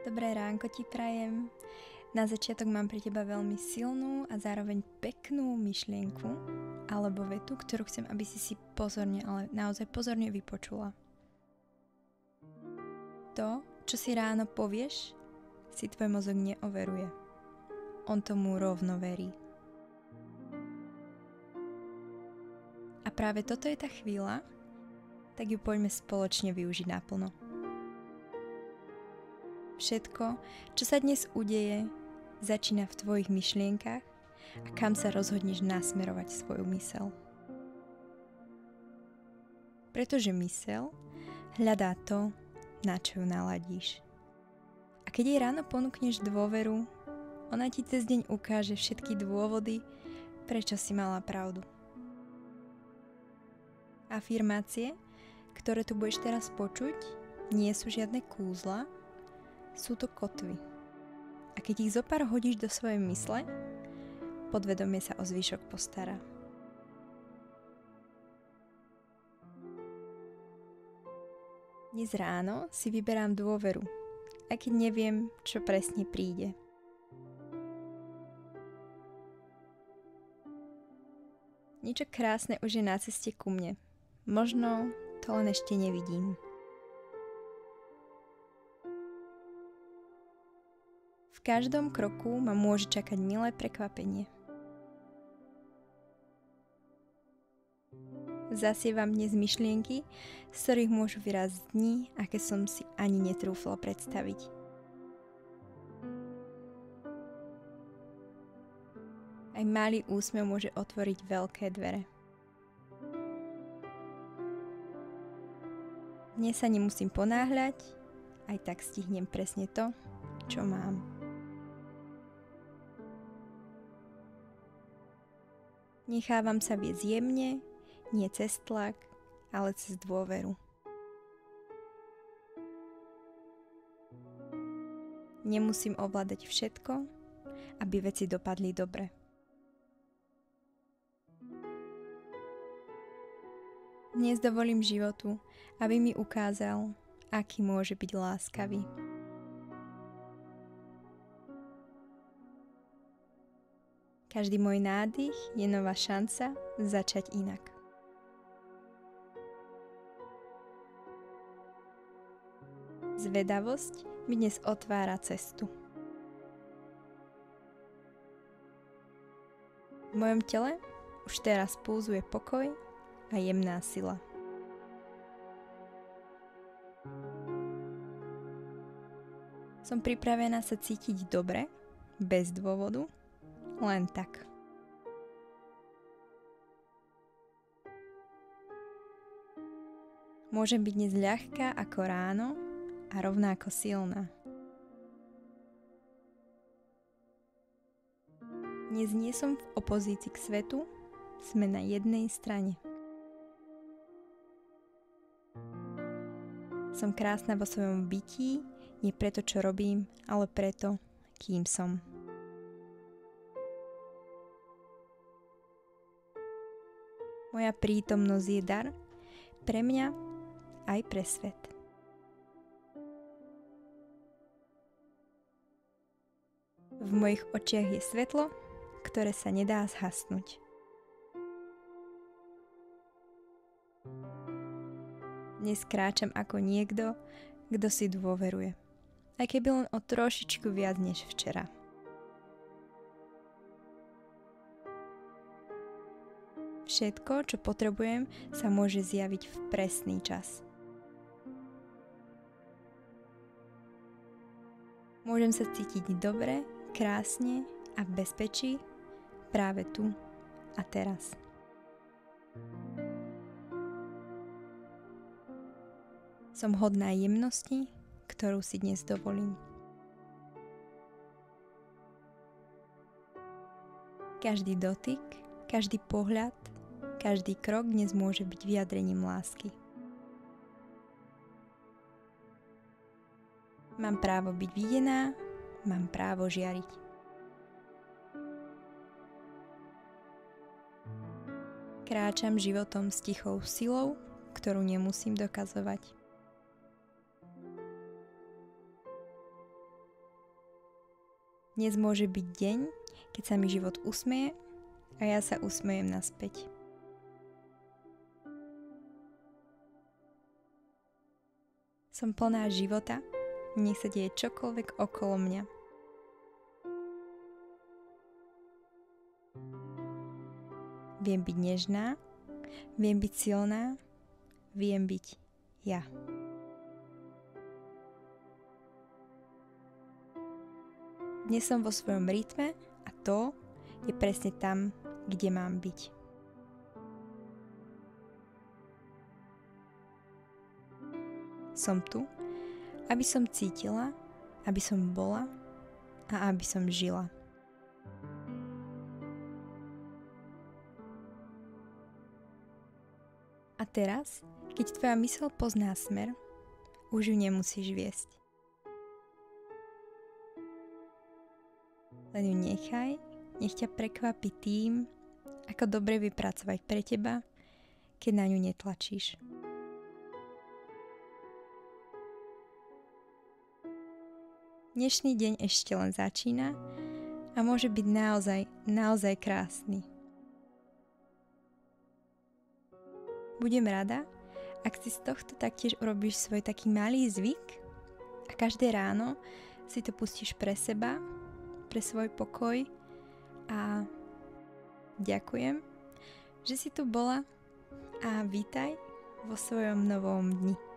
Dobré ránko ti prajem. Na začiatok mám pre teba veľmi silnú a zároveň peknú myšlienku alebo vetu, ktorú chcem, aby si pozorne, ale naozaj pozorne vypočula. To, čo si ráno povieš, si tvoj mozog neoveruje. On tomu rovno verí. A práve toto je tá chvíľa, tak ju poďme spoločne využiť naplno. Všetko, čo sa dnes udeje, začína v tvojich myšlienkach a kam sa rozhodneš nasmerovať svoju myseľ. Pretože myseľ hľadá to, na čo ju naladíš. A keď jej ráno ponúkneš dôveru, ona ti cez deň ukáže všetky dôvody, prečo si mala pravdu. Afirmácie, ktoré tu budeš teraz počuť, nie sú žiadne kúzla, sú to kotvy. A keď ich zopár hodíš do svojej mysle, podvedomie sa o zvyšok postará. Dnes ráno si vyberám dôveru, aj keď neviem, čo presne príde. Niečo krásne už je na ceste ku mne. Možno to len ešte nevidím. V každom kroku ma môže čakať milé prekvapenie. Zasievam dnes myšlienky, z ktorých môžu vyrásť dni, aké som si ani netrúfla predstaviť. Aj malý úsmev môže otvoriť veľké dvere. Dnes sa nemusím ponáhľať, aj tak stihnem presne to, čo mám. Nechávam sa viesť jemne, nie cez tlak, ale cez dôveru. Nemusím ovládať všetko, aby veci dopadli dobre. Dnes dovolím životu, aby mi ukázal, aký môže byť láskavý. Každý môj nádych je nová šanca začať inak. Zvedavosť mi dnes otvára cestu. V mojom tele už teraz pulzuje pokoj a jemná sila. Som pripravená sa cítiť dobre, bez dôvodu, len tak. Môžem byť dnes ľahká ako ráno a rovnako silná. Dnes nie som v opozícii k svetu, sme na jednej strane. Som krásna vo svojom bytí, nie preto, čo robím, ale preto, kým som. Moja prítomnosť je dar pre mňa aj pre svet. V mojich očiach je svetlo, ktoré sa nedá zhasnúť. Dnes kráčam ako niekto, kto si dôveruje. Aj keby len o trošičku viac než včera. Všetko, čo potrebujem, sa môže zjaviť v presný čas. Môžem sa cítiť dobre, krásne a v bezpečí práve tu a teraz. Som hodná jemnosti, ktorú si dnes dovolím. Každý dotyk, každý pohľad, každý krok dnes môže byť vyjadrením lásky. Mám právo byť videná, mám právo žiariť. Kráčam životom s tichou silou, ktorú nemusím dokazovať. Dnes môže byť deň, keď sa mi život usmeje a ja sa usmejem naspäť. Som plná života, nech sa deje čokoľvek okolo mňa. Viem byť nežná, viem byť silná, viem byť ja. Dnes som vo svojom rytme a to je presne tam, kde mám byť. Som tu, aby som cítila, aby som bola a aby som žila. A teraz, keď tvoja myseľ pozná smer, už ju nemusíš viesť. Len ju nechaj, nech ťa prekvapí tým, ako dobre vypracovať pre teba, keď na ňu netlačíš. Dnešný deň ešte len začína a môže byť naozaj krásny. Budem rada, ak si z tohto taktiež urobíš svoj taký malý zvyk a každé ráno si to pustíš pre seba, pre svoj pokoj a ďakujem, že si tu bola a vítaj vo svojom novom dni.